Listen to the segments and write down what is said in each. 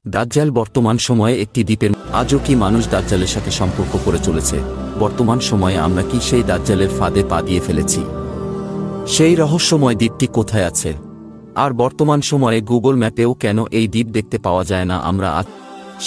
দাজ্জাল বর্তমান সময়ে একটি দ্বীপের। আজও কি মানুষ দাজ্জালের সাথে সম্পর্ক করে চলেছে? বর্তমান সময়ে আমরা কি সেই দাজ্জালের ফাঁদে পা দিয়ে ফেলেছি? সেই রহস্যময় দ্বীপটি কোথায় আছে? আর বর্তমান সময়ে গুগল ম্যাপেও কেন এই দ্বীপ দেখতে পাওয়া যায় না?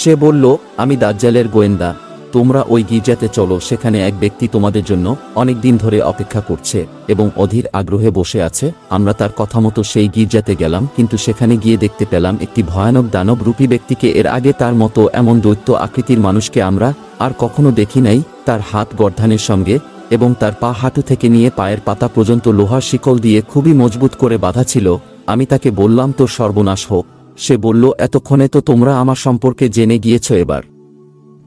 সে বলল, আমি দাজ্জালের গোয়েন্দা, তোমরা ওই গির্জাতে চলো, সেখানে এক ব্যক্তি তোমাদের জন্য অনেক দিন ধরে অপেক্ষা করছে এবং অধীর আগ্রহে বসে আছে। আমরা তার কথা মতো সেই গির্জাতে গেলাম, কিন্তু সেখানে গিয়ে দেখতে পেলাম একটি ভয়ানক দানবরূপী ব্যক্তিকে। এর আগে তার মতো এমন দৈত্য আকৃতির মানুষকে আমরা আর কখনো দেখি নাই। তার হাত গর্দানের সঙ্গে এবং তার পা হাঁটু থেকে নিয়ে পায়ের পাতা পর্যন্ত লোহার শিকল দিয়ে খুবই মজবুত করে বাঁধা ছিল। আমি তাকে বললাম, তোর সর্বনাশ হোক। সে বলল, এতক্ষণে তো তোমরা আমার সম্পর্কে জেনে গিয়েছ, এবার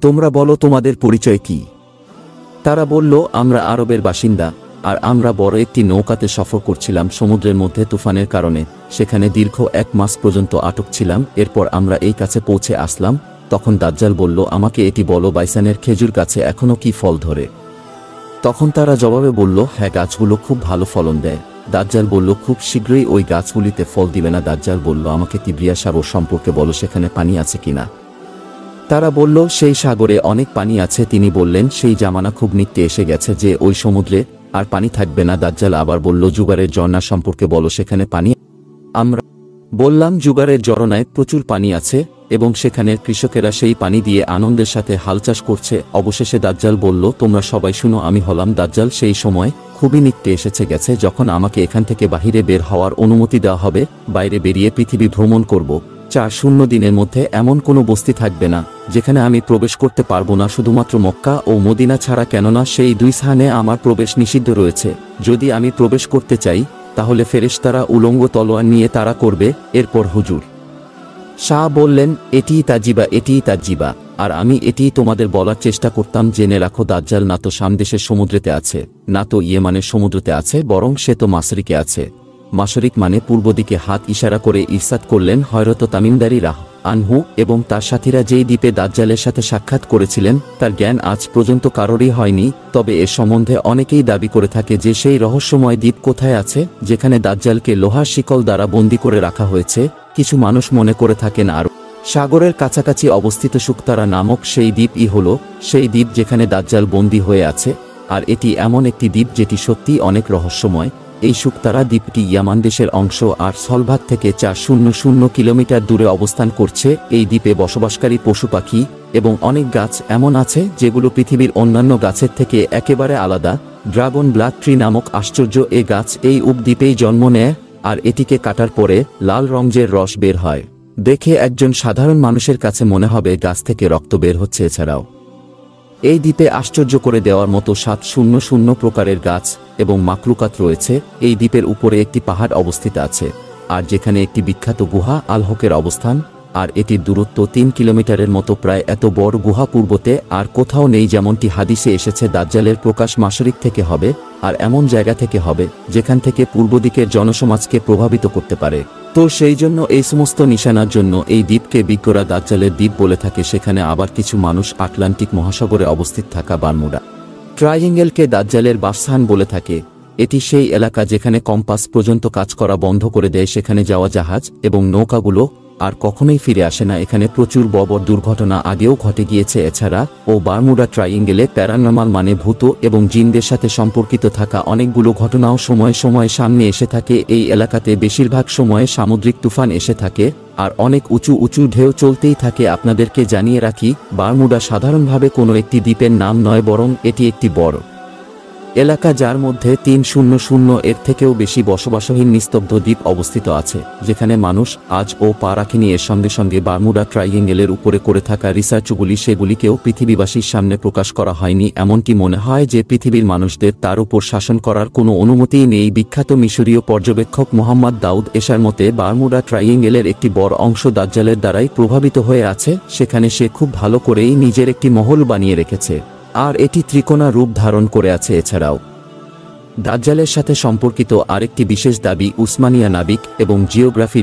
তোমরা বলো তোমাদের পরিচয় কি? তারা বলল, আমরা আরবের বাসিন্দা, আর আমরা বড় একটি নৌকাতে সফর করছিলাম সমুদ্রের মধ্যে তুফানের কারণে। সেখানে দীর্ঘ 1 মাস পর্যন্ত আটক ছিলাম। এরপর আমরা এই কাছে পৌঁছে আসলাম। তখন দাজ্জাল বলল, আমাকে এটি বলো, বাইসানের খেজুর গাছে এখনো কি ফল ধরে? তখন তারা জবাবে বলল, হ্যাঁ, গাছগুলো খুব ভালো ফলন দেয়। দাজ্জাল বলল, খুব শীঘ্রই ওই গাছগুলিতে ফল দিবে না? দাজ্জাল বলল, আমাকে তিব্রিয়া সাগর সম্পর্কে বলো, সেখানে পানি আছে কিনা? তারা বলল, সেই সাগরে অনেক পানি আছে। তিনি বললেন, সেই জামানা খুব নিত্যে এসে গেছে যে ওই সমুদ্রে আর পানি থাকবে না। দাজ্জাল আবার বলল, জুগারের ঝর্ণা সম্পর্কে বলো, সেখানে পানি? আমরা বললাম, জুগারের ঝর্ণায় প্রচুর পানি আছে এবং সেখানের কৃষকেরা সেই পানি দিয়ে আনন্দের সাথে হাল চাষ করছে। অবশেষে দাজ্জাল বলল, তোমরা সবাই শুনো, আমি হলাম দাজ্জাল। সেই সময় খুবই নিত্যে এসেছে গেছে যখন আমাকে এখান থেকে বাহিরে বের হওয়ার অনুমতি দেওয়া হবে। বাইরে বেরিয়ে পৃথিবী ভ্রমণ করব। 4 দিনের মধ্যে এমন কোনো বস্তি থাকবে না যেখানে আমি প্রবেশ করতে পারবো না, শুধুমাত্র মক্কা ও মদিনা ছাড়া। কেননা সেই 2 স্থানে আমার প্রবেশ নিষিদ্ধ রয়েছে। যদি আমি প্রবেশ করতে চাই তাহলে ফেরেশতারা উলঙ্গ তলোয়ার নিয়ে তাড়া করবে। এরপর হুজুর শাহ বললেন, এটিই তাজিবা, এটিই তাজিবা। আর আমি এটিই তোমাদের বলার চেষ্টা করতাম। জেনে রাখো, দাজ্জাল না তো শামদেশের সমুদ্রেতে আছে, না তো ইয়েমানের সমুদ্রতে আছে, বরং সে তো মাশরিকে আছে। মাশরিক মানে পূর্ব দিকে। হাত ইশারা করে ইরশাদ করলেন হযরত তামিমদারি রাহ আনহু এবং তার সাথীরা যেই দ্বীপে দাজ্জালের সাথে সাক্ষাৎ করেছিলেন তার জ্ঞান আজ পর্যন্ত কারোরই হয়নি। তবে এ সম্বন্ধে অনেকেই দাবি করে থাকে যে সেই রহস্যময় দ্বীপ কোথায় আছে যেখানে দাজ্জালকে লোহার শিকল দ্বারা বন্দী করে রাখা হয়েছে। কিছু মানুষ মনে করে থাকেন আর সাগরের কাছাকাছি অবস্থিত শুকতারা নামক সেই দ্বীপই হল সেই দ্বীপ যেখানে দাজ্জাল বন্দী হয়ে আছে। আর এটি এমন একটি দ্বীপ যেটি সত্যিই অনেক রহস্যময়। এই শুকতারা দ্বীপটি ইয়ামান দেশের অংশ আর স্থলভাগ থেকে 400 কিলোমিটার দূরে অবস্থান করছে। এই দ্বীপে বসবাসকারী পশু পাখি এবং অনেক গাছ এমন আছে যেগুলো পৃথিবীর অন্যান্য গাছের থেকে একেবারে আলাদা। ড্রাগন ব্ল্যাক ট্রি নামক আশ্চর্য এ গাছ এই উপদ্বীপেই জন্ম নেয়, আর এটিকে কাটার পরে লাল রঙের রস বের হয়। দেখে একজন সাধারণ মানুষের কাছে মনে হবে গাছ থেকে রক্ত বের হচ্ছে। এছাড়াও এই দ্বীপে আশ্চর্য করে দেওয়ার মতো 700 প্রকারের গাছ এবং মাকলুকাত রয়েছে। এই দ্বীপের উপরে একটি পাহাড় অবস্থিত আছে, আর যেখানে একটি বিখ্যাত গুহা আল হকের অবস্থান। আর এটির দূরত্ব 3 কিলোমিটারের মতো। প্রায় এত বড় গুহা পূর্বতে আর কোথাও নেই। যেমনটি হাদিসে এসেছে, দাজ্জালের প্রকাশ মাশরিক থেকে হবে, আর এমন জায়গা থেকে হবে যেখান থেকে পূর্ব দিকের জনসমাজকে প্রভাবিত করতে পারে। তো সেই জন্য এই সমস্ত নিশানার জন্য এই দ্বীপকে বিজ্ঞরা দাজ্জালের দ্বীপ বলে থাকে। সেখানে আবার কিছু মানুষ আটলান্টিক মহাসাগরে অবস্থিত থাকা বারমুডা ট্রায়াঙ্গেলকে দাজ্জালের বাসস্থান বলে থাকে। এটি সেই এলাকা যেখানে কম্পাস পর্যন্ত কাজ করা বন্ধ করে দেয়। সেখানে যাওয়া জাহাজ এবং নৌকাগুলো আর কখনোই ফিরে আসে না। এখানে প্রচুর বড় দুর্ঘটনা আগেও ঘটে গিয়েছে। এছাড়া বারমুডা ট্রায়াঙ্গেলে প্যারানর্মাল মানে ভূত এবং জিনদের সাথে সম্পর্কিত থাকা অনেকগুলো ঘটনাও সময়ে সময়ে সামনে এসে থাকে। এই এলাকাতে বেশিরভাগ সময়ে সামুদ্রিক তুফান এসে থাকে আর অনেক উঁচু উঁচু ঢেউ চলতেই থাকে। আপনাদেরকে জানিয়ে রাখি, বারমুডা সাধারণভাবে কোনো একটি দ্বীপের নাম নয়, বরং এটি একটি বড় এলাকা যার মধ্যে 300 এর থেকেও বেশি বসবাসহীন নিস্তব্ধ দ্বীপ অবস্থিত আছে, যেখানে মানুষ আজও পা রাখেনি। এর সঙ্গে সঙ্গে বারমুডা ট্রায়াঙ্গেলের উপরে করে থাকা রিসার্চগুলি সেগুলিকেও পৃথিবীবাসীর সামনে প্রকাশ করা হয়নি। এমনটি মনে হয় যে পৃথিবীর মানুষদের তার উপর শাসন করার কোনো অনুমতিই নেই। বিখ্যাত মিশরীয় পর্যবেক্ষক মোহাম্মদ দাউদ এশার মতে বারমুডা ট্রায়াঙ্গেলের একটি বড় অংশ দাজ্জালের দ্বারাই প্রভাবিত হয়ে আছে। সেখানে সে খুব ভালো করেই নিজের একটি মহল বানিয়ে রেখেছে, আর এটি ত্রিকোণা রূপ ধারণ করে আছে। এছাড়াও দাজ্জালের সাথে সম্পর্কিত আরেকটি বিশেষ দাবি উসমানিয়া নাবিক এবং জিওগ্রাফি